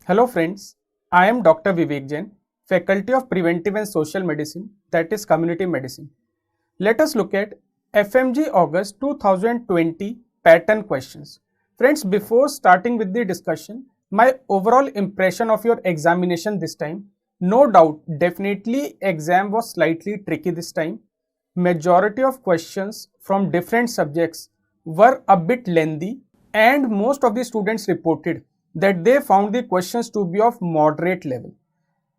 Hello friends, I am Dr. Vivek Jain, Faculty of Preventive and Social Medicine, that is Community Medicine. Let us look at FMG August 2020 pattern questions. Friends, before starting with the discussion, my overall impression of your examination this time, no doubt, definitely exam was slightly tricky this time. Majority of questions from different subjects were a bit lengthy and most of the students reported that they found the questions to be of moderate level.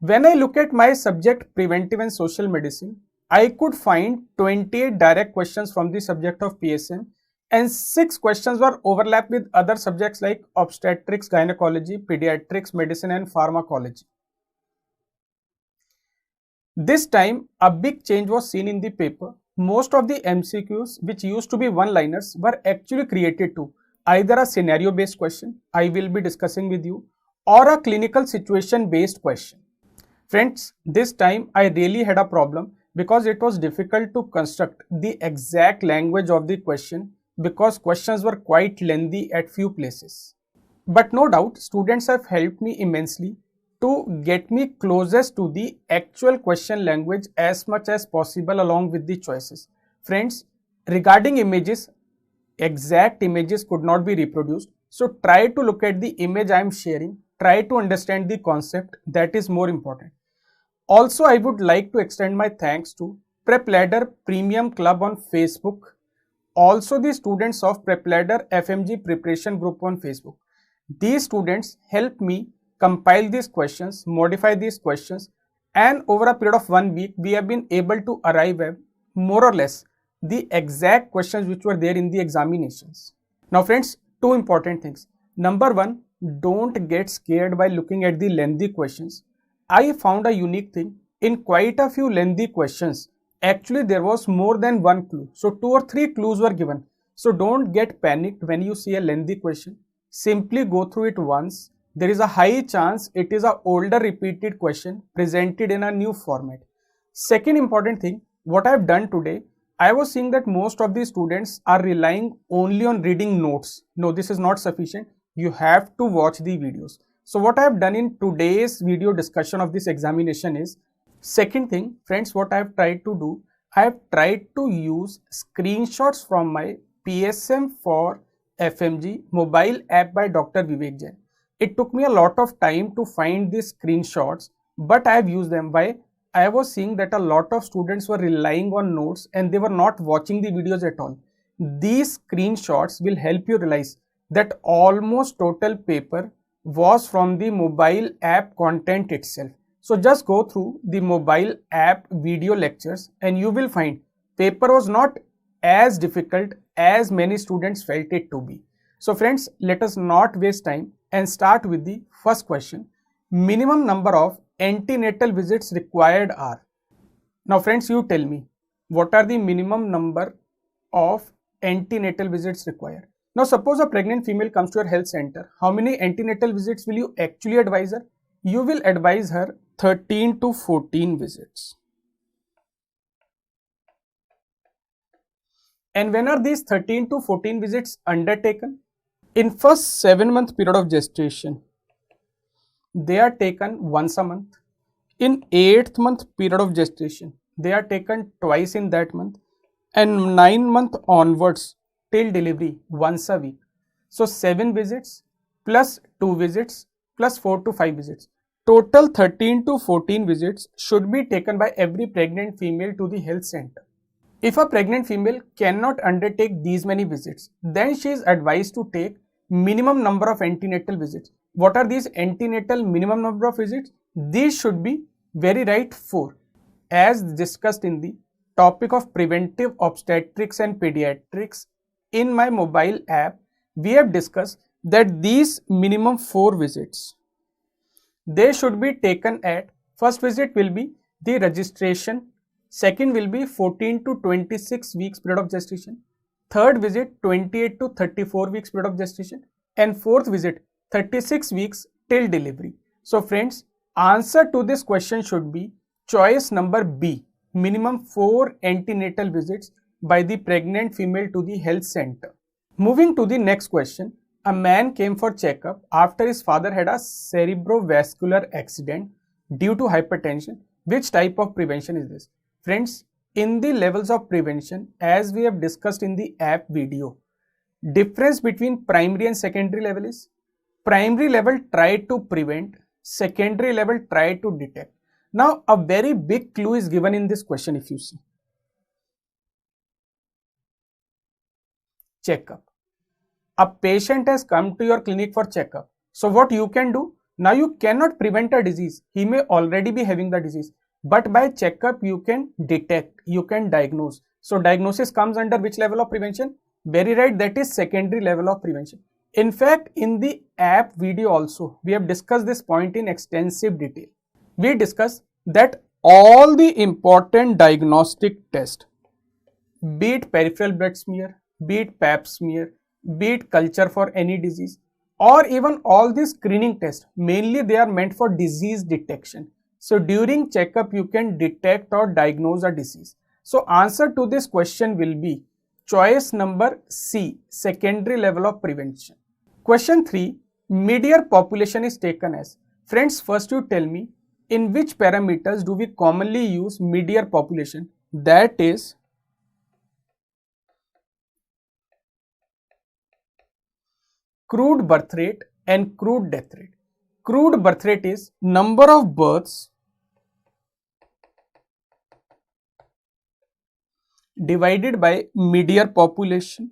When I look at my subject preventive and social medicine, I could find 28 direct questions from the subject of PSM and 6 questions were overlapped with other subjects like obstetrics, gynecology, pediatrics, medicine and pharmacology. This time, a big change was seen in the paper. Most of the MCQs, which used to be one-liners, were actually created to either a scenario-based question, I will be discussing with you, or a clinical situation-based question. Friends, this time I really had a problem because it was difficult to construct the exact language of the question because questions were quite lengthy at few places. But no doubt, students have helped me immensely to get me closest to the actual question language as much as possible along with the choices. Friends, regarding images, exact images could not be reproduced. So try to look at the image I am sharing. Try to understand the concept. That is more important. Also, I would like to extend my thanks to PrepLadder Premium Club on Facebook. Also, the students of PrepLadder FMG Preparation Group on Facebook. These students helped me compile these questions, modify these questions, and over a period of 1 week, we have been able to arrive at more or less the exact questions which were there in the examinations. Now friends, two important things. Number one, don't get scared by looking at the lengthy questions. I found a unique thing. In quite a few lengthy questions, actually there was more than one clue. So 2 or 3 clues were given. So don't get panicked when you see a lengthy question. Simply go through it once. There is a high chance it is an older repeated question presented in a new format. Second important thing, what I have done today, I was seeing that most of the students are relying only on reading notes. No, this is not sufficient. You have to watch the videos. So what I have done in today's video discussion of this examination is, second thing, friends, what I have tried to do, I have tried to use screenshots from my PSM for FMG mobile app by Dr. Vivek Jain. It took me a lot of time to find these screenshots, but I have used them. Why? I was seeing that a lot of students were relying on notes and they were not watching the videos at all. These screenshots will help you realize that almost total paper was from the mobile app content itself. So just go through the mobile app video lectures and you will find paper was not as difficult as many students felt it to be. So friends, let us not waste time and start with the first question. Minimum number of antenatal visits required are. Now friends, you tell me, what are the minimum number of antenatal visits required? Now suppose a pregnant female comes to your health center. How many antenatal visits will you actually advise her? You will advise her 13 to 14 visits. And when are these 13 to 14 visits undertaken? In first 7-month period of gestation, they are taken once a month. In 8th month period of gestation, they are taken twice in that month, and 9th month onwards till delivery once a week. So 7 visits plus 2 visits plus 4 to 5 visits. Total 13 to 14 visits should be taken by every pregnant female to the health center. If a pregnant female cannot undertake these many visits, then she is advised to take minimum number of antenatal visits. What are these antenatal minimum number of visits? These should be very right 4. As discussed in the topic of preventive obstetrics and pediatrics in my mobile app, we have discussed that these minimum 4 visits, they should be taken at, first visit will be the registration, second will be 14 to 26 weeks period of gestation, third visit 28 to 34 weeks period of gestation, and fourth visit 36 weeks till delivery. So friends, answer to this question should be choice number B, minimum 4 antenatal visits by the pregnant female to the health center. Moving to the next question, A man came for checkup after his father had a cerebrovascular accident due to hypertension. Which type of prevention is this? Friends, in the levels of prevention, as we have discussed in the app video, difference between primary and secondary level is primary level try to prevent, secondary level try to detect. Now, a very big clue is given in this question if you see. Checkup. A patient has come to your clinic for checkup. So what you can do? Now you cannot prevent a disease. He may already be having the disease. But by checkup you can detect, you can diagnose. So diagnosis comes under which level of prevention? Very right, that is secondary level of prevention. In fact, in the app video also, we have discussed this point in extensive detail. We discussed that all the important diagnostic tests, be it peripheral blood smear, be it pap smear, be it culture for any disease, or even all these screening tests, mainly they are meant for disease detection. So during checkup you can detect or diagnose a disease. So answer to this question will be choice number C, secondary level of prevention. Question 3, mid-year population is taken as. Friends, first you tell me in which parameters do we commonly use mid-year population? That is crude birth rate and crude death rate. Crude birth rate is number of births divided by mid-year population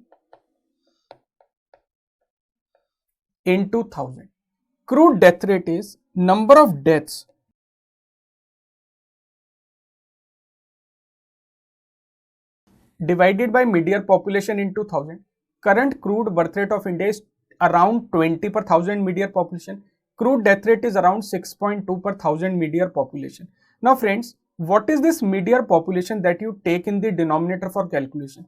into 1000. Crude death rate is number of deaths divided by mid-year population into 1000. Current crude birth rate of India is around 20 per 1000 mid-year population. Crude death rate is around 6.2 per 1000 mid-year population. Now friends, what is this mid-year population that you take in the denominator for calculation?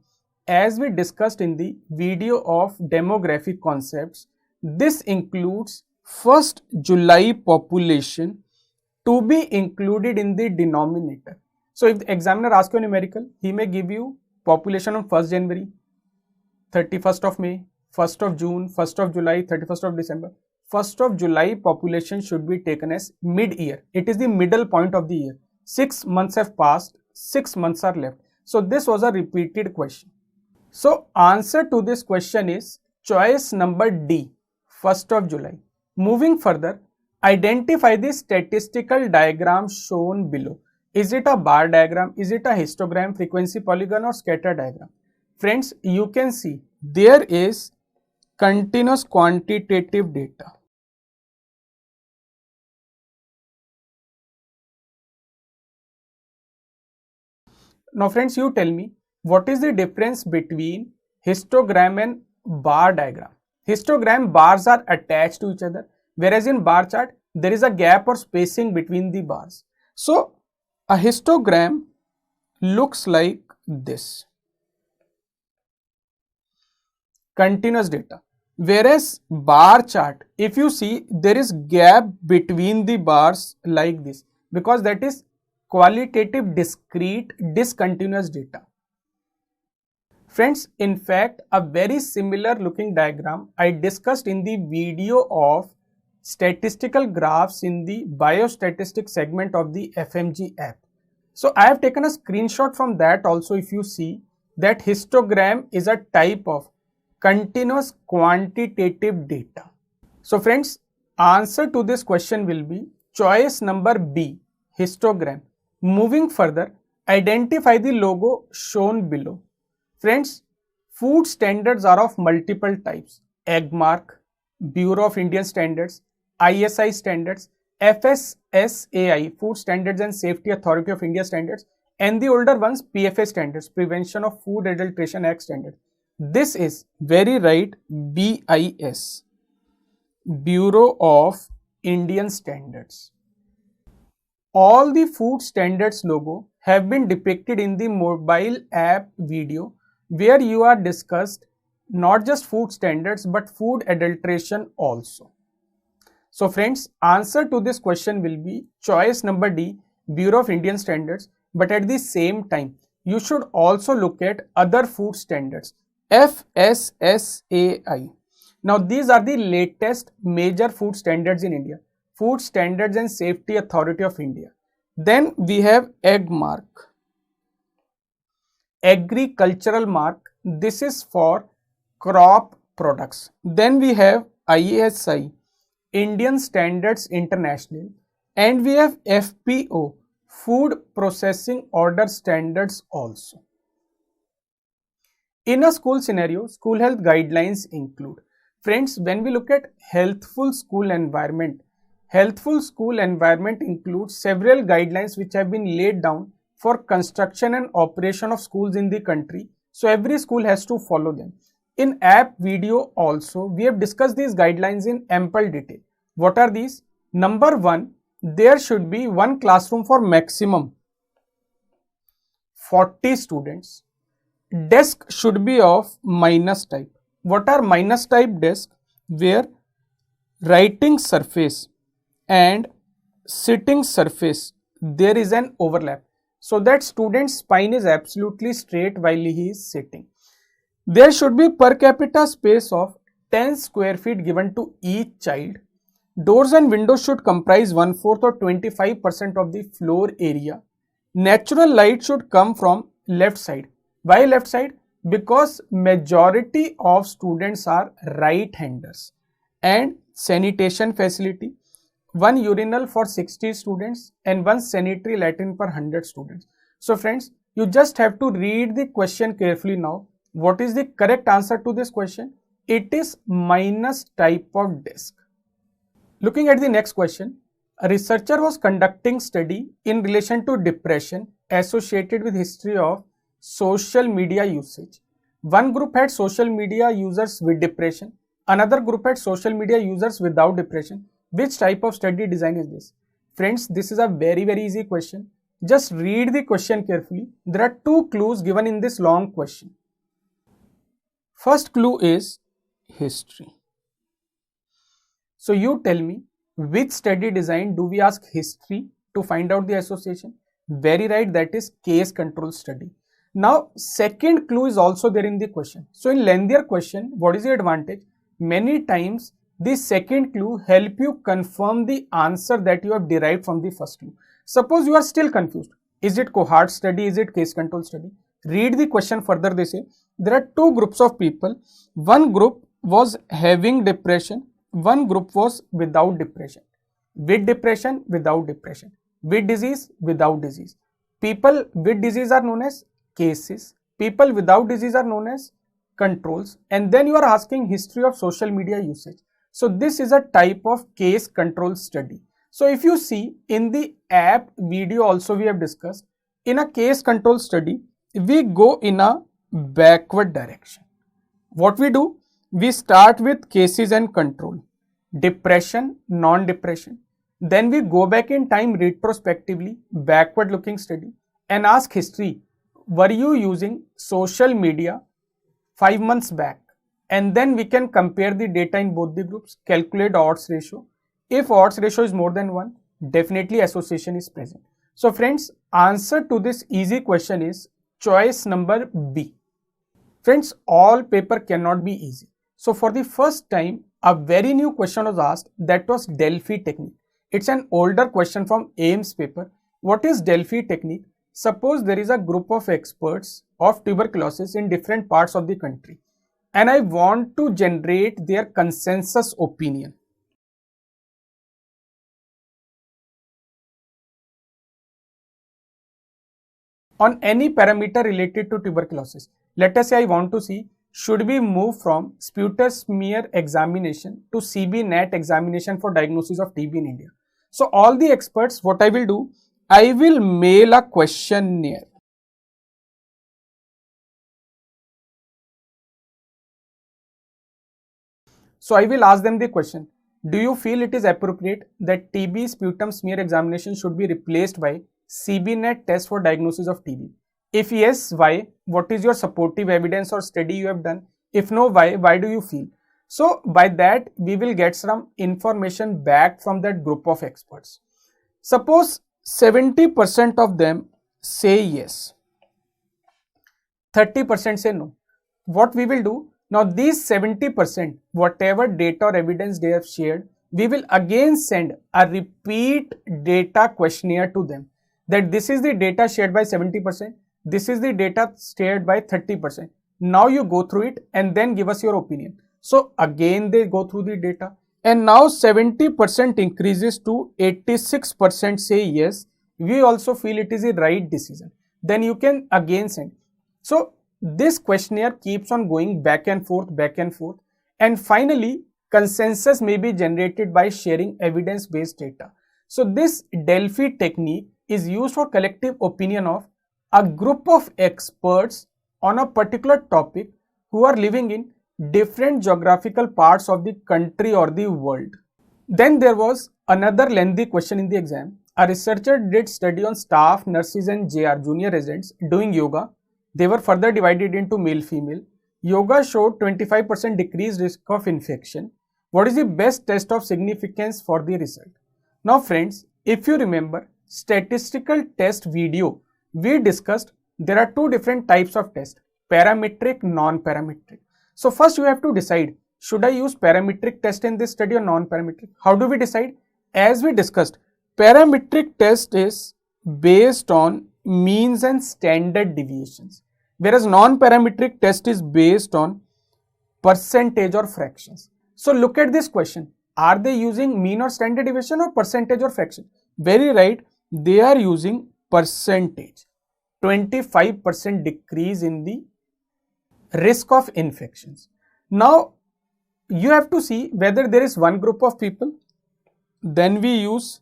As we discussed in the video of demographic concepts, this includes 1st July population to be included in the denominator. So if the examiner asks you a numerical, he may give you population on 1st January, 31st of May, 1st of June, 1st of July, 31st of December. 1st of July population should be taken as mid-year. It is the middle point of the year. 6 months have passed, 6 months are left. So this was a repeated question. So answer to this question is choice number D, 1st of July. Moving further, identify the statistical diagram shown below. Is it a bar diagram? Is it a histogram, frequency polygon, or scatter diagram? Friends, you can see there is continuous quantitative data. Now friends, you tell me what is the difference between histogram and bar diagram? Histogram bars are attached to each other, whereas in bar chart there is a gap or spacing between the bars. So a histogram looks like this, continuous data, whereas bar chart, if you see, there is gap between the bars like this, because that is qualitative discrete discontinuous data. Friends, in fact, a very similar looking diagram I discussed in the video of statistical graphs in the biostatistics segment of the FMG app. So I have taken a screenshot from that also. If you see that histogram is a type of continuous quantitative data. So friends, answer to this question will be choice number B, histogram. Moving further, identify the logo shown below. Friends, food standards are of multiple types: AgMark, Bureau of Indian Standards, ISI standards, FSSAI, Food Standards and Safety Authority of India standards, and the older ones, PFA standards, Prevention of Food Adulteration Act standards. This is very right, BIS, Bureau of Indian Standards. All the food standards logo have been depicted in the mobile app video, where you are discussed not just food standards but food adulteration also. So friends, answer to this question will be choice number D, Bureau of Indian Standards, but at the same time you should also look at other food standards, FSSAI. Now these are the latest major food standards in India. Food Standards and Safety Authority of India. Then we have egg mark, agricultural mark. This is for crop products. Then we have IASI, Indian Standards International, and we have FPO, Food Processing Order Standards also. In a school scenario, school health guidelines include, friends, when we look at healthful school environment includes several guidelines which have been laid down for construction and operation of schools in the country. So every school has to follow them. In app video also, we have discussed these guidelines in ample detail. What are these? Number 1, there should be one classroom for maximum 40 students. Desk should be of minus type. What are minus type desk? Where writing surface and sitting surface, there is an overlap, so that student's spine is absolutely straight while he is sitting. There should be per capita space of 10 square feet given to each child. Doors and windows should comprise 1/4 or 25% of the floor area. Natural light should come from left side. Why left side? Because majority of students are right-handers. And sanitation facility, one urinal for 60 students and one sanitary latrine per 100 students. So friends, you just have to read the question carefully now. What is the correct answer to this question? It is minus type of desk. Looking at the next question, a researcher was conducting study in relation to depression associated with history of social media usage. One group had social media users with depression, another group had social media users without depression. Which type of study design is this? Friends, this is a very easy question. Just read the question carefully. There are 2 clues given in this long question. First clue is history. So you tell me, which study design do we ask history to find out the association? Very right, that is case control study. Now second clue is also there in the question. So in lengthier question, what is the advantage? Many times the second clue help you confirm the answer that you have derived from the first clue. Suppose you are still confused. Is it cohort study? Is it case control study? Read the question further. They say there are 2 groups of people. One group was having depression. One group was without depression. With depression, without depression. With disease, without disease. People with disease are known as cases. People without disease are known as controls. And then you are asking history of social media usage. So this is a type of case control study. So if you see in the app video also we have discussed, in a case control study, we go in a backward direction. What we do? We start with cases and control, depression, non-depression. Then we go back in time retrospectively, backward looking study, and ask history. Were you using social media 5 months back? And then we can compare the data in both the groups, calculate odds ratio. If odds ratio is more than 1, definitely association is present. So friends, answer to this easy question is choice number B. Friends, all paper cannot be easy. So for the first time, a very new question was asked, that was Delphi technique. It's an older question from AIMS paper. What is Delphi technique? Suppose there is a group of experts of tuberculosis in different parts of the country, and I want to generate their consensus opinion. On any parameter related to tuberculosis. Let us say I want to see, should we move from sputum smear examination to CB-NAT examination for diagnosis of TB in India? So all the experts, what I will do, I will mail a questionnaire. So I will ask them the question, do you feel it is appropriate that TB sputum smear examination should be replaced by CB-NAT test for diagnosis of TB? If yes, why? What is your supportive evidence or study you have done? If no, why? Why do you feel? So by that, we will get some information back from that group of experts. Suppose 70% of them say yes, 30% say no. What we will do? Now these 70%, whatever data or evidence they have shared, we will again send a repeat data questionnaire to them, that this is the data shared by 70%, this is the data shared by 30%. Now you go through it and then give us your opinion. So again they go through the data, and now 70% increases to 86% say yes, we also feel it is the right decision. Then you can again send. So this questionnaire keeps on going back and forth, and finally consensus may be generated by sharing evidence-based data. So this Delphi technique is used for collective opinion of a group of experts on a particular topic who are living in different geographical parts of the country or the world. Then there was another lengthy question in the exam. A researcher did study on staff, nurses and JR, junior residents, doing yoga. They were further divided into male-female. Yoga showed 25% decreased risk of infection. What is the best test of significance for the result? Now friends, if you remember statistical test video, we discussed there are two different types of test, parametric, non-parametric. So first you have to decide, should I use parametric test in this study or non-parametric? How do we decide? As we discussed, parametric test is based on means and standard deviations, whereas non-parametric test is based on percentage or fractions. So look at this question. Are they using mean or standard deviation or percentage or fraction? Very right, they are using percentage. 25% decrease in the risk of infections. Now you have to see whether there is one group of people, then we use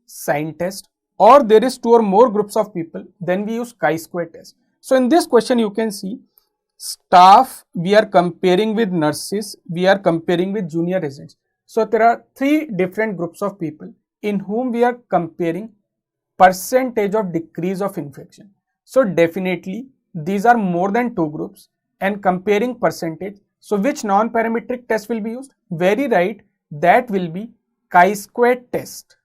sign test, or there is two or more groups of people, then we use chi-square test. So in this question you can see staff we are comparing with nurses, we are comparing with junior residents. So there are three different groups of people in whom we are comparing percentage of decrease of infection. So definitely these are more than two groups and comparing percentage. So which non-parametric test will be used? Very right, that will be chi-square test.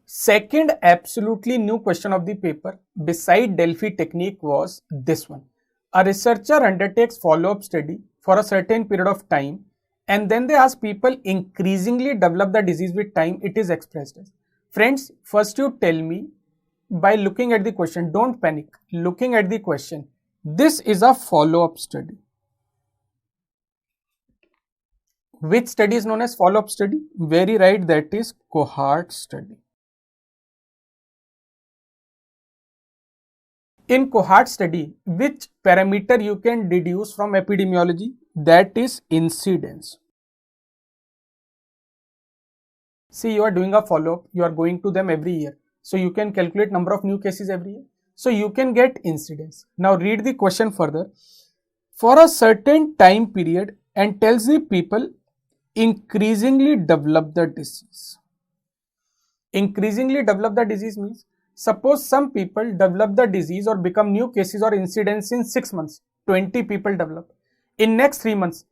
Second absolutely new question of the paper beside Delphi technique was this one. A researcher undertakes follow-up study for a certain period of time, and then they ask people increasingly develop the disease with time. It is expressed as. Friends, first you tell me by looking at the question, don't panic, looking at the question, this is a follow-up study. Which study is known as follow-up study? Very right, that is cohort study. In cohort study, which parameter you can deduce from epidemiology? That is incidence. See, you are doing a follow-up, you are going to them every year. So you can calculate number of new cases every year. So you can get incidence. Now read the question further. For a certain time period and tells the people increasingly develop the disease. Increasingly develop the disease means, suppose some people develop the disease or become new cases or incidents in 6 months, 20 people develop. In next 3 months,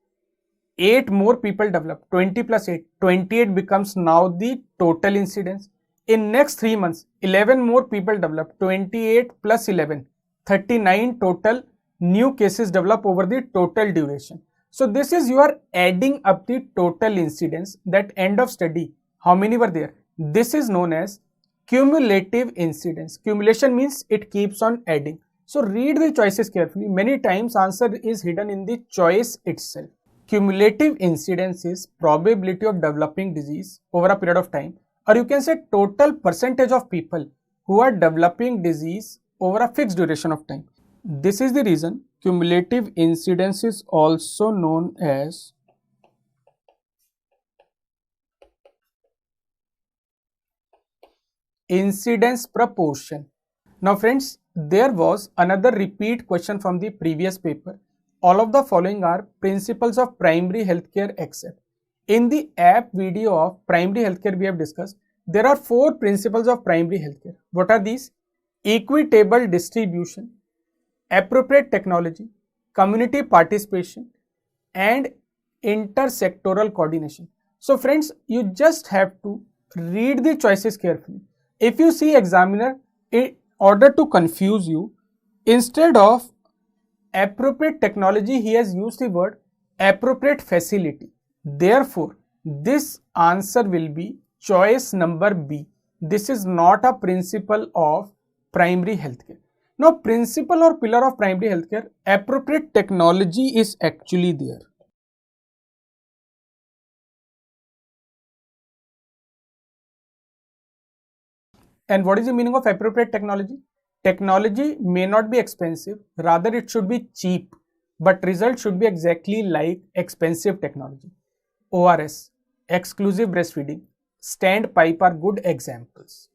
8 more people develop, 20 plus 8, 28 becomes now the total incidence. In next 3 months, 11 more people develop, 28 plus 11, 39 total new cases develop over the total duration. So this is you are adding up the total incidence, that end of study, how many were there? This is known as cumulative incidence. Cumulation means it keeps on adding. So read the choices carefully. Many times answer is hidden in the choice itself. Cumulative incidence is probability of developing disease over a period of time, or you can say total percentage of people who are developing disease over a fixed duration of time. This is the reason cumulative incidence is also known as incidence proportion. Now friends, there was another repeat question from the previous paper. All of the following are principles of primary healthcare except. In the app video of primary healthcare we have discussed, there are 4 principles of primary healthcare. What are these? Equitable distribution, appropriate technology, community participation, and intersectoral coordination. So friends, you just have to read the choices carefully. If you see examiner, in order to confuse you, instead of appropriate technology, he has used the word appropriate facility. Therefore, this answer will be choice number B. This is not a principle of primary healthcare. Now, principle or pillar of primary healthcare, appropriate technology is actually there. And what is the meaning of appropriate technology? Technology may not be expensive, rather it should be cheap, but result should be exactly like expensive technology. ORS, exclusive breastfeeding, standpipe are good examples.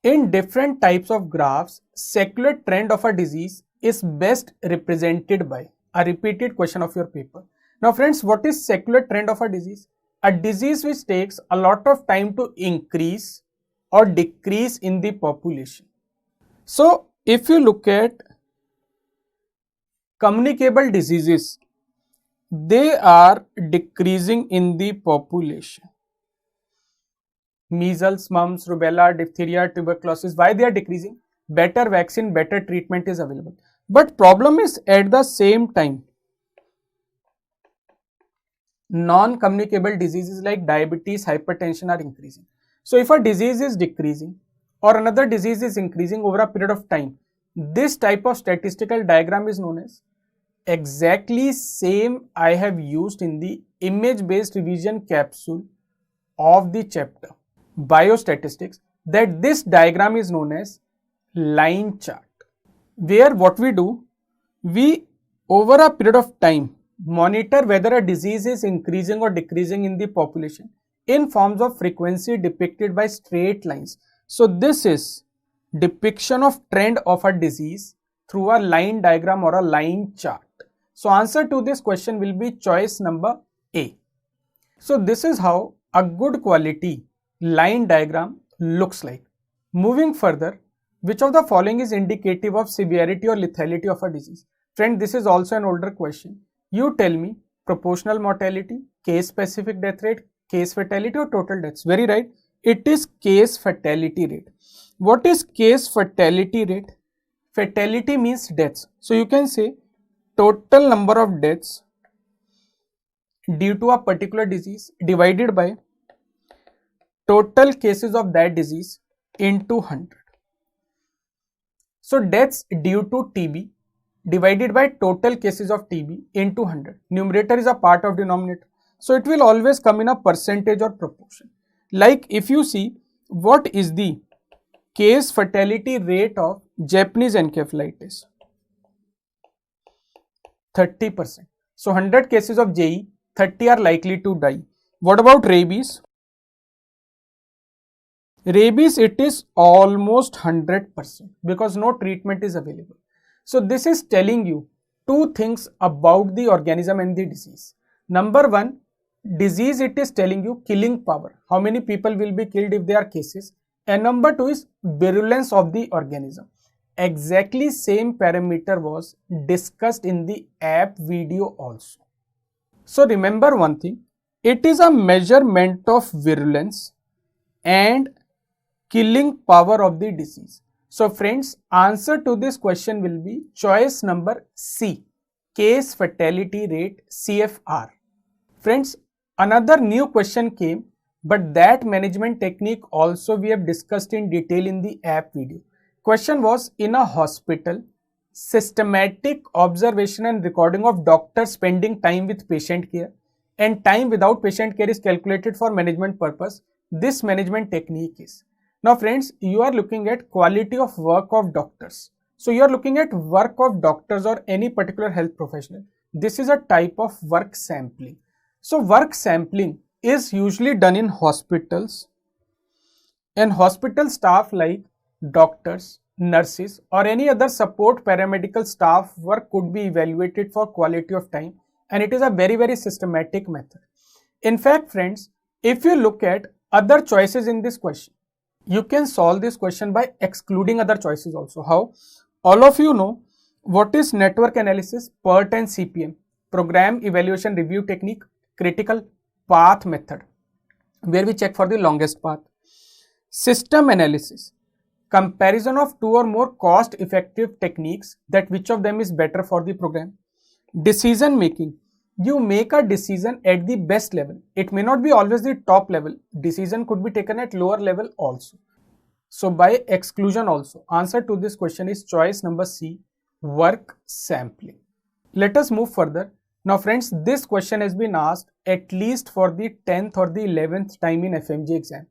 In different types of graphs, secular trend of a disease is best represented by a repeated question of your paper. Now friends, what is secular trend of a disease? A disease which takes a lot of time to increase or decrease in the population. So if you look at communicable diseases, they are decreasing in the population. Measles, mumps, rubella, diphtheria, tuberculosis. Why they are decreasing? Better vaccine, better treatment is available. But problem is at the same time, non-communicable diseases like diabetes, hypertension are increasing. So if a disease is decreasing or another disease is increasing over a period of time, this type of statistical diagram is known as exactly same I have used in the image-based revision capsule of the chapter biostatistics, that this diagram is known as line chart, where what we do, we over a period of time monitor whether a disease is increasing or decreasing in the population in forms of frequency depicted by straight lines. So this is depiction of trend of a disease through a line diagram or a line chart. So answer to this question will be choice number A. So this is how a good quality line diagram looks like. Moving further, which of the following is indicative of severity or lethality of a disease? Friend, this is also an older question. You tell me proportional mortality, case specific death rate, case fatality or total deaths. Very right. It is case fatality rate. What is case fatality rate? Fatality means deaths. So you can say total number of deaths due to a particular disease divided by total cases of that disease into 100. So deaths due to TB divided by total cases of TB into 100. Numerator is a part of denominator. So it will always come in a percentage or proportion. Like if you see what is the case fatality rate of Japanese encephalitis? 30%. So 100 cases of JE, 30 are likely to die. What about rabies? Rabies, it is almost 100% because no treatment is available. So this is telling you two things about the organism and the disease. Number one, disease, it is telling you killing power. How many people will be killed if there are cases? And number two is virulence of the organism. Exactly same parameter was discussed in the app video also. So remember one thing, it is a measurement of virulence and killing power of the disease. So friends, answer to this question will be choice number C, case fatality rate, CFR. Friends, another new question came, but that management technique also we have discussed in detail in the app video. Question was, in a hospital, systematic observation and recording of doctors spending time with patient care and time without patient care is calculated for management purpose. This management technique is. Now friends, you are looking at quality of work of doctors. So you are looking at work of doctors or any particular health professional. This is a type of work sampling. So work sampling is usually done in hospitals, and hospital staff like doctors, nurses or any other support paramedical staff work could be evaluated for quality of time, and it is a very systematic method. In fact friends, if you look at other choices in this question, you can solve this question by excluding other choices also. How? All of you know what is network analysis, PERT and CPM, program evaluation review technique, critical path method, where we check for the longest path. System analysis, comparison of two or more cost effective techniques, that which of them is better for the program. Decision making, you make a decision at the best level. It may not be always the top level. Decision could be taken at lower level also. So by exclusion also, answer to this question is choice number C, work sampling. Let us move further. Now friends, this question has been asked at least for the 10th or the 11th time in FMG exam.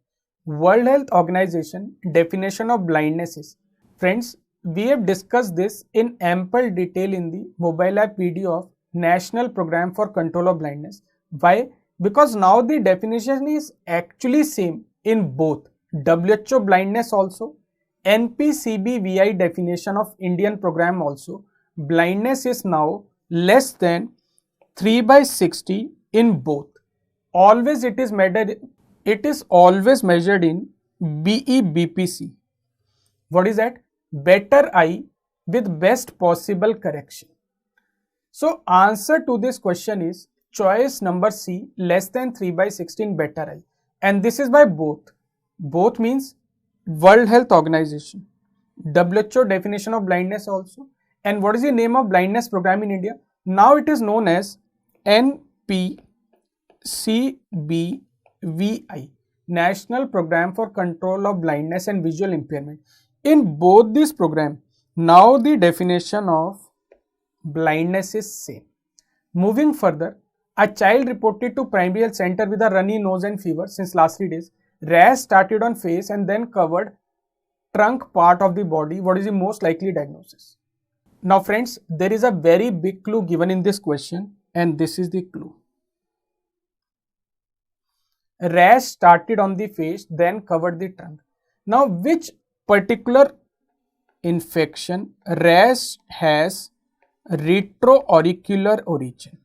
World Health Organization definition of blindness is. Friends, we have discussed this in ample detail in the mobile app video of National Program for Control of Blindness. Why? Because now the definition is actually same in both WHO blindness also, NPCBVI definition of Indian program also. Blindness is now less than 3/60 in both. Always it is always measured in BEBPC. What is that? Better eye with best possible correction. So answer to this question is choice number C, less than 3/16 better eye. And this is by both. Both means World Health Organization, WHO definition of blindness also. And what is the name of blindness program in India? Now it is known as NPCBVI, National Program for Control of Blindness and Visual Impairment. In both these programs, now the definition of blindness is same. Moving further, a child reported to primary health center with a runny nose and fever since last 3 days. Rash started on face and then covered trunk part of the body. What is the most likely diagnosis? Now friends, there is a very big clue given in this question, and this is the clue. Rash started on the face, then covered the trunk. Now which particular infection rash has retroauricular origin?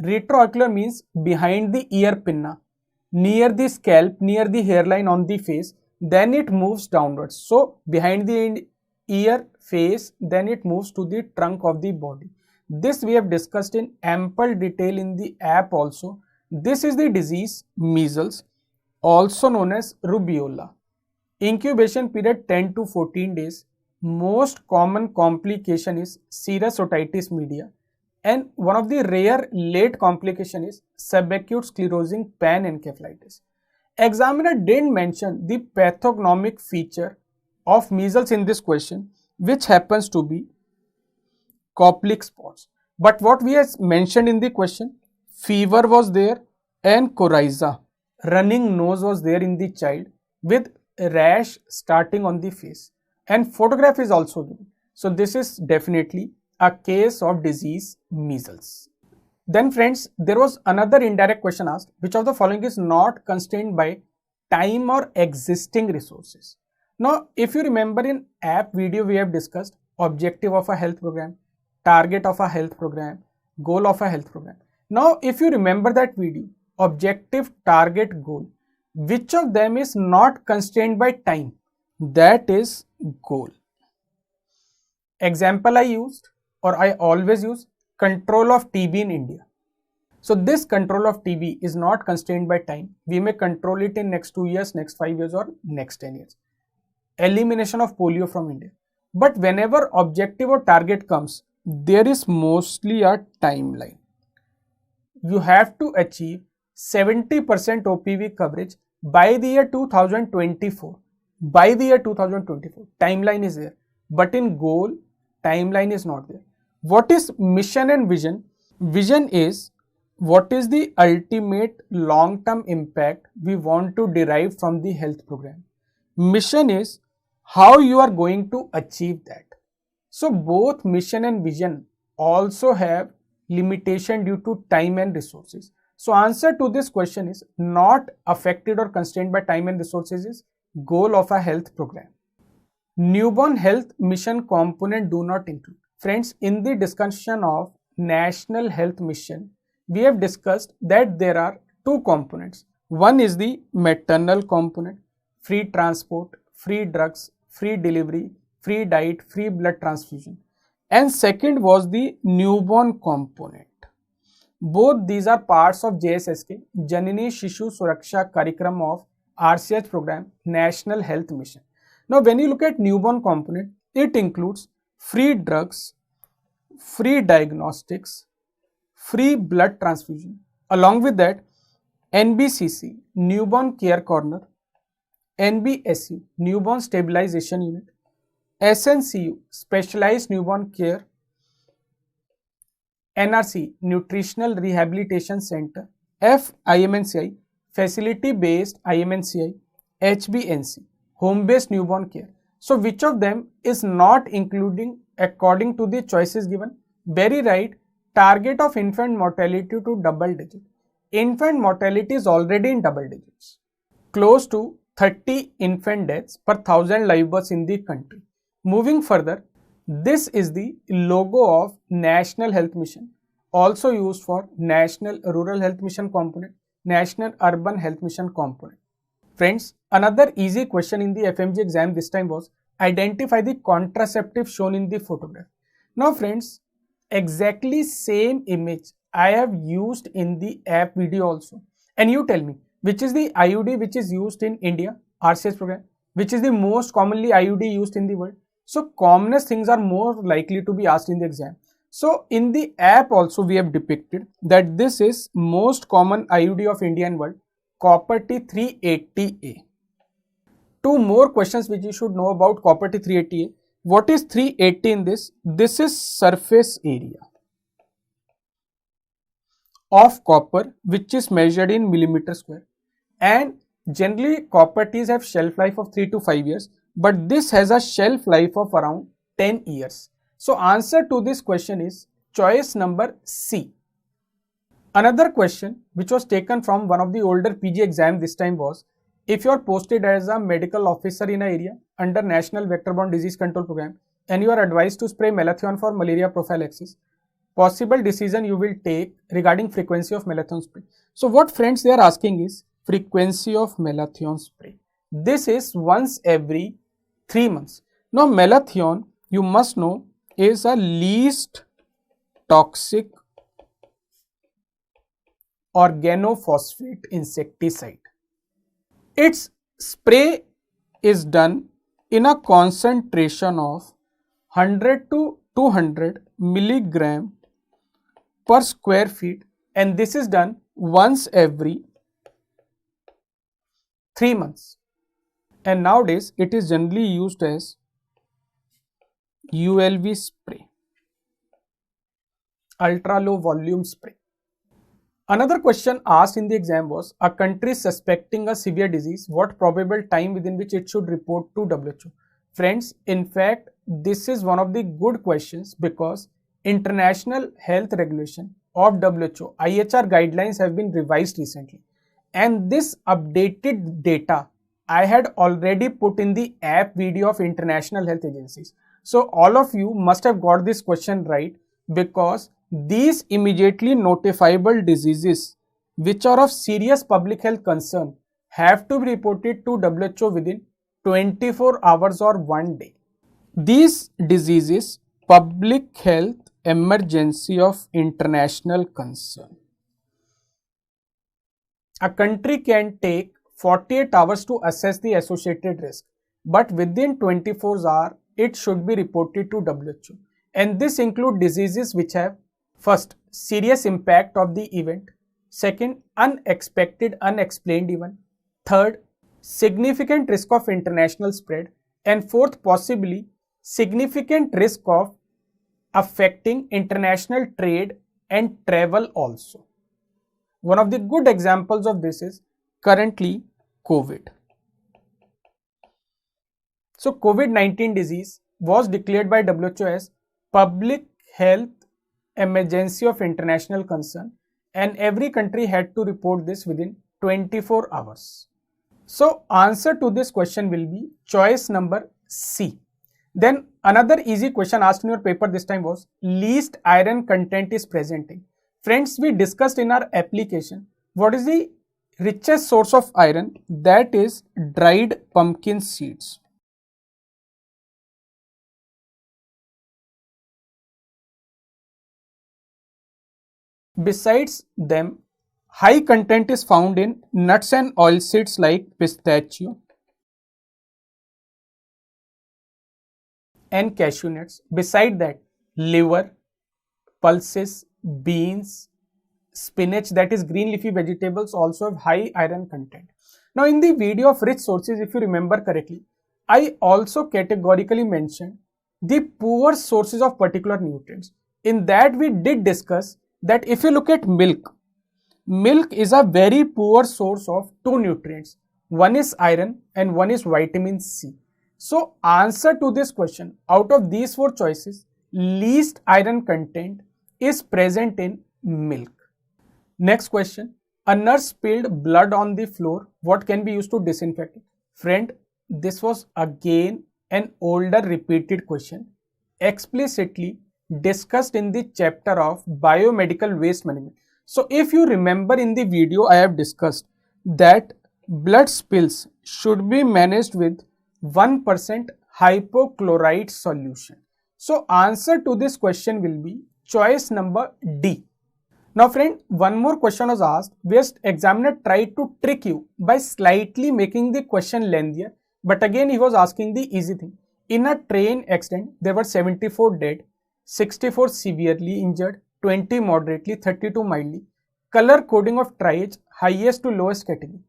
Retroauricular means behind the ear pinna, near the scalp, near the hairline on the face, then it moves downwards. So behind the ear, face, then it moves to the trunk of the body. This we have discussed in ample detail in the app also. This is the disease measles, also known as rubeola. Incubation period 10 to 14 days. Most common complication is serous otitis media. And one of the rare late complication is subacute sclerosing panencephalitis. Examiner didn't mention the pathognomic feature of measles in this question, which happens to be Koplik spots. But what we have mentioned in the question, fever was there and coryza, running nose was there in the child with rash starting on the face, and photograph is also given. So this is definitely a case of disease measles. Then friends, there was another indirect question asked, which of the following is not constrained by time or existing resources? Now if you remember in app video we have discussed objective of a health program, target of a health program, goal of a health program. Now if you remember that video, objective, target, goal, which of them is not constrained by time? That is goal. Example I used, or I always use, control of TB in India. So this control of TB is not constrained by time. We may control it in next 2 years, next 5 years or next 10 years. Elimination of polio from India. But whenever objective or target comes, there is mostly a timeline. You have to achieve 70% OPV coverage by the year 2024. By the year 2024, timeline is there. But in goal, timeline is not there. What is mission and vision? Vision is what is the ultimate long-term impact we want to derive from the health program. Mission is how you are going to achieve that. So both mission and vision also have limitation due to time and resources. So answer to this question is not affected or constrained by time and resources is goal of a health program. Newborn health mission component do not include. Friends, in the discussion of National Health Mission, we have discussed that there are two components. One is the maternal component, free transport, free drugs, free delivery, free diet, free blood transfusion. And second was the newborn component. Both these are parts of JSSK, Janani Shishu Suraksha Karikram of RCH program, National Health Mission. Now when you look at newborn component, it includes free drugs, free diagnostics, free blood transfusion. Along with that, NBCC, Newborn Care Corner, NBSU, Newborn Stabilization Unit, SNCU, Specialized Newborn Care, NRC, Nutritional Rehabilitation Center, FIMNCI, Facility Based IMNCI, HBNC, Home Based Newborn Care. So which of them is not including according to the choices given? Very right, target of infant mortality to double digit. Infant mortality is already in double digits, close to 30 infant deaths per 1000 live births in the country. Moving further, this is the logo of National Health Mission, also used for National Rural Health Mission component, National Urban Health Mission component. Friends, another easy question in the FMG exam this time was identify the contraceptive shown in the photograph. Now friends, exactly same image I have used in the app video also. And you tell me, which is the IUD which is used in India, RCS program, which is the most commonly IUD used in the world. So commonest things are more likely to be asked in the exam. So in the app also we have depicted that this is most common IUD of India and world, copper T 380A. Two more questions which you should know about copper T 380A. What is 380 in this? This is surface area of copper which is measured in millimeter square, and generally copper Ts have shelf life of 3 to 5 years, but this has a shelf life of around 10 years. So answer to this question is choice number C. Another question which was taken from one of the older PG exam this time was, if you are posted as a medical officer in an area under National Vector-Borne Disease Control Program and you are advised to spray Malathion for malaria prophylaxis, possible decision you will take regarding frequency of Malathion spray. So what friends they are asking is frequency of Malathion spray. This is once every 3 months. Now Malathion, you must know, is a least toxic organophosphate insecticide. Its spray is done in a concentration of 100 to 200 milligram per square feet, and this is done once every 3 months. And nowadays it is generally used as ULV spray, ultra low volume spray. Another question asked in the exam was, a country suspecting a severe disease, what probable time within which it should report to WHO? Friends, in fact, this is one of the good questions because International Health Regulation of WHO, IHR guidelines have been revised recently. And this updated data I had already put in the app video of international health agencies. So all of you must have got this question right, because these immediately notifiable diseases which are of serious public health concern have to be reported to WHO within 24 hours or 1 day. These diseases, public health emergency of international concern. A country can take 48 hours to assess the associated risk, but within 24 hours it should be reported to WHO. And this includes diseases which have, first, serious impact of the event, second, unexpected, unexplained event, third, significant risk of international spread, and fourth, possibly significant risk of affecting international trade and travel also. One of the good examples of this is currently COVID. So COVID-19 disease was declared by WHO as public health emergency of international concern, and every country had to report this within 24 hours. So answer to this question will be choice number C. Then another easy question asked in your paper this time was, least iron content is present in. Friends, we discussed in our application what is the richest source of iron, that is dried pumpkin seeds. Besides them, high content is found in nuts and oilseeds like pistachio and cashew nuts. Beside that, liver, pulses, beans, spinach, that is green leafy vegetables, also have high iron content. Now in the video of rich sources, if you remember correctly, I also categorically mentioned the poor sources of particular nutrients. In that we did discuss that if you look at milk, milk is a very poor source of two nutrients. One is iron and one is vitamin C. So answer to this question, out of these four choices, least iron content is present in milk. Next question, a nurse spilled blood on the floor. What can be used to disinfect it? Friend, this was again an older repeated question, explicitly discussed in the chapter of biomedical waste management. So if you remember, in the video I have discussed that blood spills should be managed with 1% hypochlorite solution. So answer to this question will be choice number D. Now friend, one more question was asked where examiner tried to trick you by slightly making the question lengthier, but again he was asking the easy thing. In a train accident, there were 74 dead, 64 severely injured, 20 moderately, 32 mildly. Color coding of triage, highest to lowest category.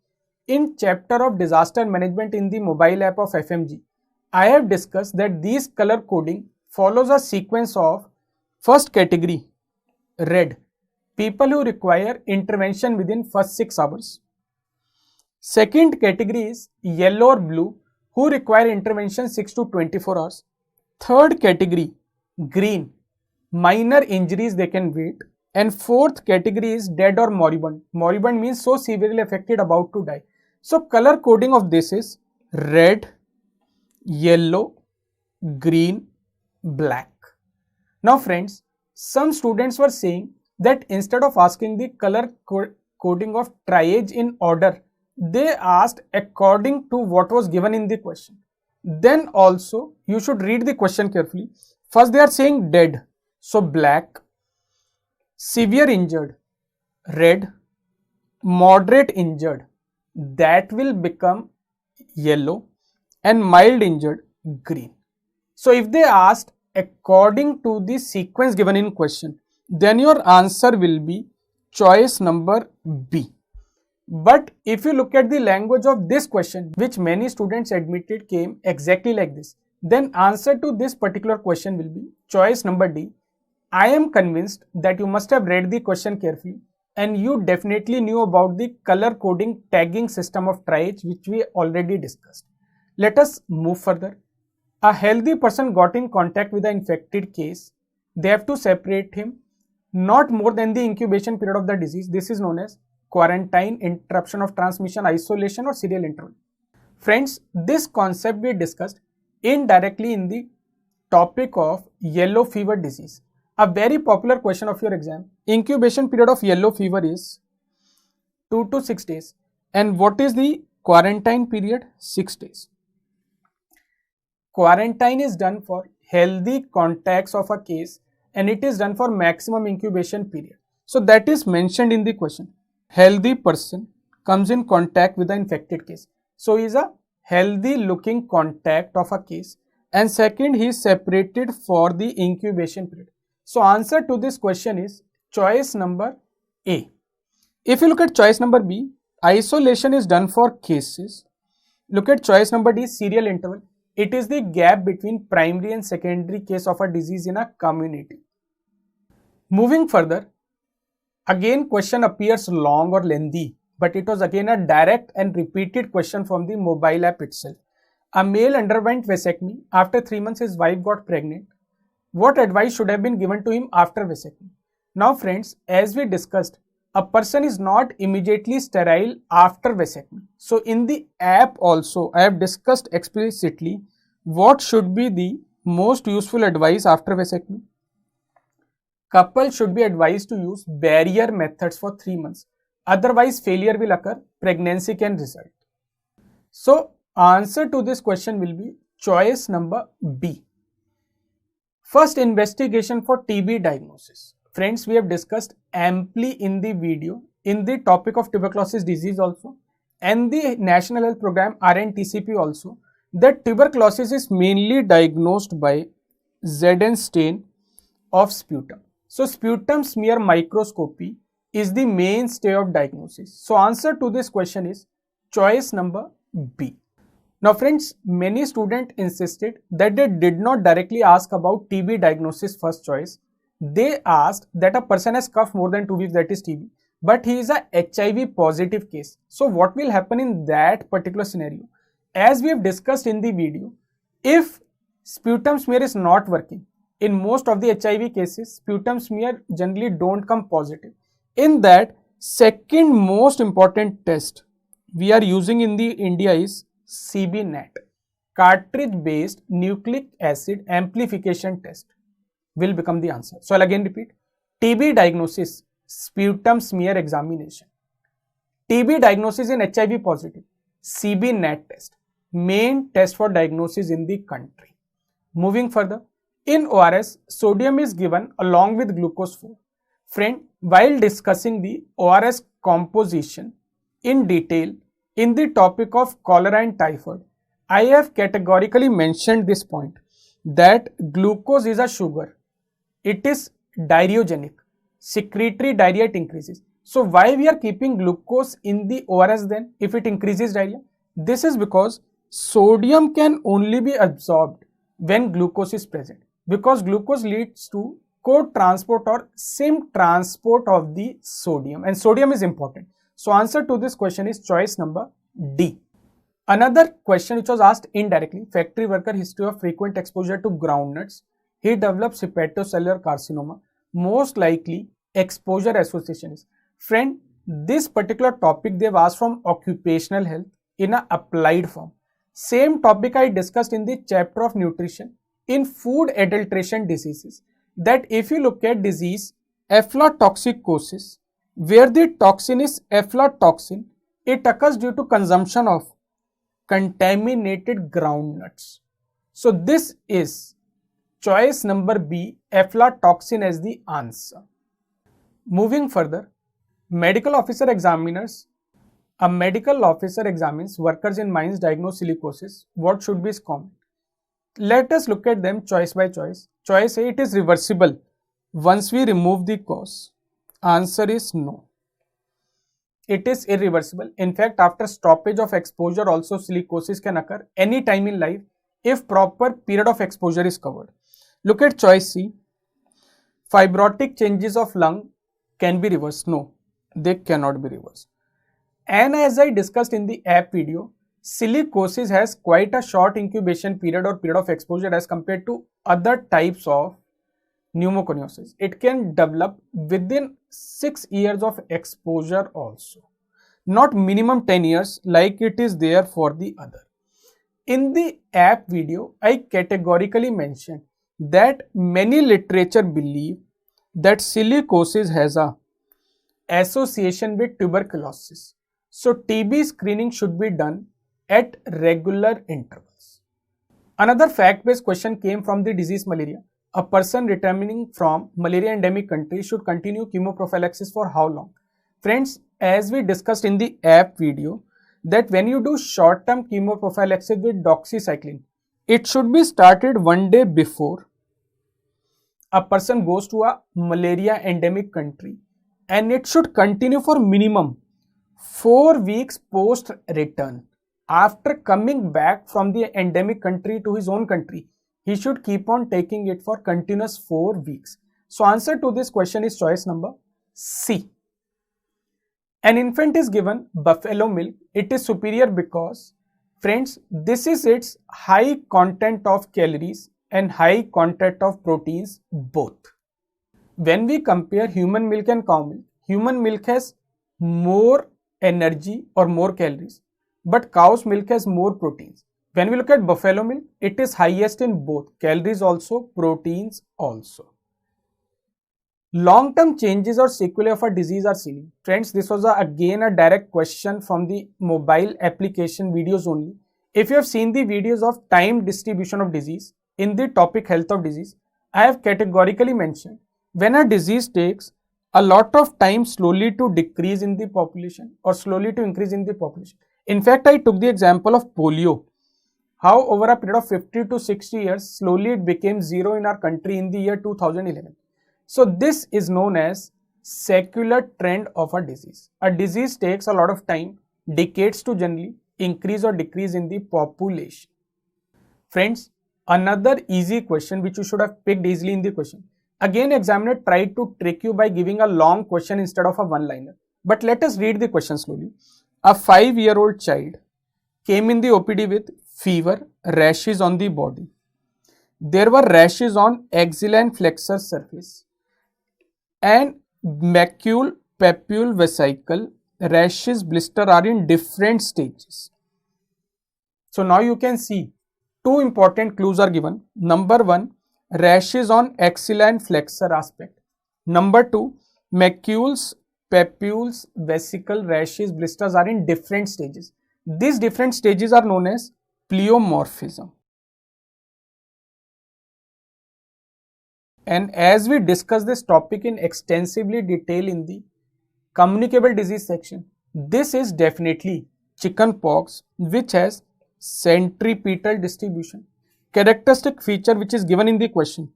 In chapter of disaster management in the mobile app of FMG, I have discussed that these color coding follows a sequence of first category, red, people who require intervention within first 6 hours. Second category is yellow or blue, who require intervention 6 to 24 hours. Third category, green, minor injuries they can wait. And fourth category is dead or moribund. Moribund means so severely affected, about to die. So color coding of this is red, yellow, green, black. Now friends, some students were saying that instead of asking the color coding of triage in order, they asked according to what was given in the question. Then also you should read the question carefully. First they are saying dead, so black, severe injured, red, moderate injured, that will become yellow, and mild injured, green. So if they asked according to the sequence given in question, then your answer will be choice number B. But if you look at the language of this question, which many students admitted came exactly like this, then answer to this particular question will be choice number D. I am convinced that you must have read the question carefully and you definitely knew about the color coding tagging system of triage, which we already discussed. Let us move further. A healthy person got in contact with an infected case. They have to separate him not more than the incubation period of the disease. This is known as quarantine, interruption of transmission, isolation, or serial interval. Friends, this concept we discussed indirectly in the topic of yellow fever disease. A very popular question of your exam. Incubation period of yellow fever is 2 to 6 days. And what is the quarantine period? 6 days. Quarantine is done for healthy contacts of a case and it is done for maximum incubation period. So that is mentioned in the question. Healthy person comes in contact with the infected case. So he is a healthy looking contact of a case, and second, he is separated for the incubation period. So answer to this question is choice number A. If you look at choice number B, isolation is done for cases. Look at choice number D, serial interval. It is the gap between primary and secondary case of a disease in a community. Moving further, again question appears long or lengthy, but it was again a direct and repeated question from the mobile app itself. A male underwent vasectomy. After 3 months, his wife got pregnant. What advice should have been given to him after vasectomy? Now friends, as we discussed, a person is not immediately sterile after vasectomy. So in the app also, I have discussed explicitly what should be the most useful advice after vasectomy. Couple should be advised to use barrier methods for 3 months. Otherwise, failure will occur, pregnancy can result. So, answer to this question will be choice number B. First, investigation for TB diagnosis. Friends, we have discussed amply in the video in the topic of tuberculosis disease also and the National Health Program RNTCP also, that tuberculosis is mainly diagnosed by ZN stain of sputum. So sputum smear microscopy is the mainstay of diagnosis. So answer to this question is choice number B. Now friends, many students insisted that they did not directly ask about TB diagnosis first choice. They asked that a person has coughed more than 2 weeks, that is TB, but he is a HIV positive case. So what will happen in that particular scenario? As we have discussed in the video, if sputum smear is not working, in most of the HIV cases, sputum smear generally don't come positive. In that, second most important test we are using in the India is CBNAT, cartridge-based nucleic acid amplification test will become the answer. So I'll again repeat, TB diagnosis, sputum smear examination. TB diagnosis in HIV positive, CBNAT test, main test for diagnosis in the country. Moving further, in ORS, sodium is given along with glucose 4. Friend, while discussing the ORS composition in detail in the topic of cholera and typhoid, I have categorically mentioned this point that glucose is a sugar. It is diarrheogenic. Secretory diarrhea, it increases. So why we are keeping glucose in the ORS then if it increases diarrhea? This is because sodium can only be absorbed when glucose is present, because glucose leads to co-transport or same transport of the sodium, and sodium is important. So answer to this question is choice number D. Another question which was asked indirectly, factory worker history of frequent exposure to groundnuts, he develops hepatocellular carcinoma, most likely exposure association is. Friend, this particular topic they have asked from occupational health in an applied form. Same topic I discussed in the chapter of nutrition in food adulteration diseases, that if you look at disease aflatoxicosis, where the toxin is aflatoxin, it occurs due to consumption of contaminated groundnuts. So this is choice number B, aflatoxin as the answer. Moving further, medical officer examiners. A medical officer examines workers in mines, diagnose silicosis. What should be his comment? Let us look at them choice by choice. Choice A, it is reversible once we remove the cause. Answer is no. It is irreversible. In fact, after stoppage of exposure also silicosis can occur any time in life if proper period of exposure is covered. Look at choice C. Fibrotic changes of lung can be reversed. No, they cannot be reversed. And as I discussed in the app video, silicosis has quite a short incubation period or period of exposure as compared to other types of pneumoconiosis. It can develop within 6 years of exposure also, not minimum 10 years like it is there for the other. In the app video, I categorically mentioned that many literature believe that silicosis has a association with tuberculosis. So TB screening should be done at regular intervals. Another fact-based question came from the disease malaria. A person returning from malaria endemic country should continue chemoprophylaxis for how long? Friends, as we discussed in the app video, that when you do short-term chemoprophylaxis with doxycycline, it should be started one day before a person goes to a malaria endemic country, and it should continue for minimum 4 weeks post return. After coming back from the endemic country to his own country, he should keep on taking it for continuous 4 weeks. So answer to this question is choice number C. An infant is given buffalo milk. It is superior because, friends, this is its high content of calories and high content of proteins both. When we compare human milk and cow milk, human milk has more energy or more calories, but cow's milk has more proteins. When we look at buffalo milk, it is highest in both calories also, proteins also. Long-term changes or sequelae of a disease are seen. Friends, this was again a direct question from the mobile application videos only. If you have seen the videos of time distribution of disease in the topic health of disease, I have categorically mentioned when a disease takes a lot of time slowly to decrease in the population or slowly to increase in the population. In fact, I took the example of polio. How over a period of 50 to 60 years, slowly it became zero in our country in the year 2011. So this is known as secular trend of a disease. A disease takes a lot of time, decades to generally increase or decrease in the population. Friends, another easy question which you should have picked easily in the question. Again, examiner tried to trick you by giving a long question instead of a one-liner. But let us read the question slowly. A 5-year-old child came in the OPD with fever, rashes on the body. There were rashes on axilla and flexor surface and macule, papule, vesicle. Rashes, blister are in different stages. So now you can see two important clues are given. Number one, rashes on axilla and flexor aspect. Number two, macules, papules, vesicle, rashes, blisters are in different stages. These different stages are known as pleomorphism. And as we discuss this topic in extensively detail in the communicable disease section, this is definitely chickenpox, which has centripetal distribution. Characteristic feature which is given in the question,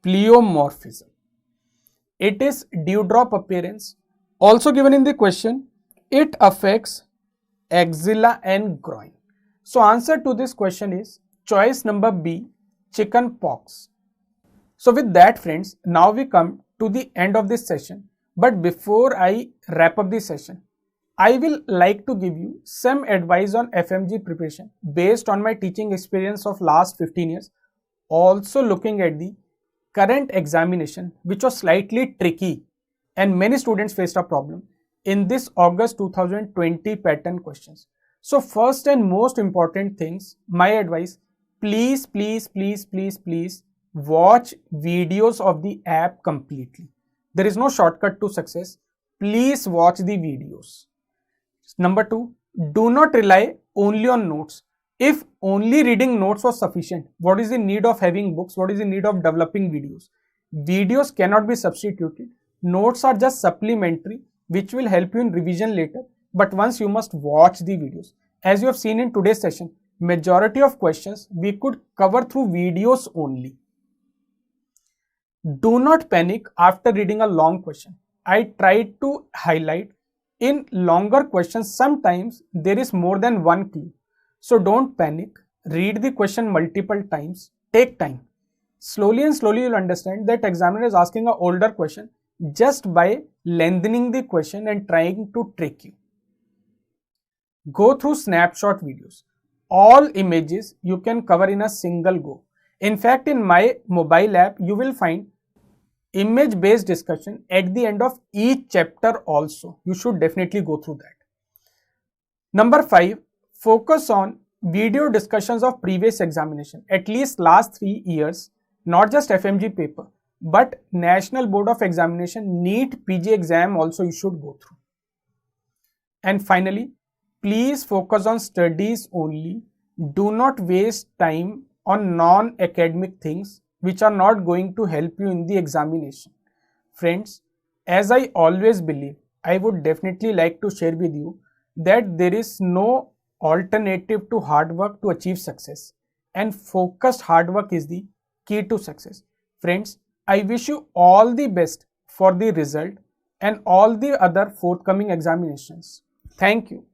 pleomorphism. It is dewdrop appearance. Also given in the question, it affects axilla and groin. So answer to this question is choice number B, chickenpox. So with that, friends, now we come to the end of this session. But before I wrap up this session, I will like to give you some advice on FMG preparation based on my teaching experience of last 15 years. Also looking at the current examination, which was slightly tricky and many students faced a problem in this August 2020 pattern questions. So first and most important things, my advice, please watch videos of the app completely. There is no shortcut to success. Please watch the videos. Number two, do not rely only on notes. If only reading notes was sufficient, what is the need of having books? What is the need of developing videos? Videos cannot be substituted. Notes are just supplementary, which will help you in revision later. But once you must watch the videos. As you have seen in today's session, majority of questions we could cover through videos only. Do not panic after reading a long question. I tried to highlight in longer questions, sometimes there is more than one clue. So don't panic. Read the question multiple times. Take time. Slowly and slowly you'll understand that examiner is asking an older question just by lengthening the question and trying to trick you. Go through snapshot videos. All images you can cover in a single go. In fact, in my mobile app, you will find image-based discussion at the end of each chapter also. You should definitely go through that. Number 5, focus on video discussions of previous examination, at least last 3 years, not just FMG paper, but National Board of Examination, NEET PG exam also you should go through. And finally, please focus on studies only. Do not waste time on non-academic things which are not going to help you in the examination. Friends, as I always believe, I would definitely like to share with you that there is no alternative to hard work to achieve success, and focused hard work is the key to success. Friends, I wish you all the best for the result and all the other forthcoming examinations. Thank you.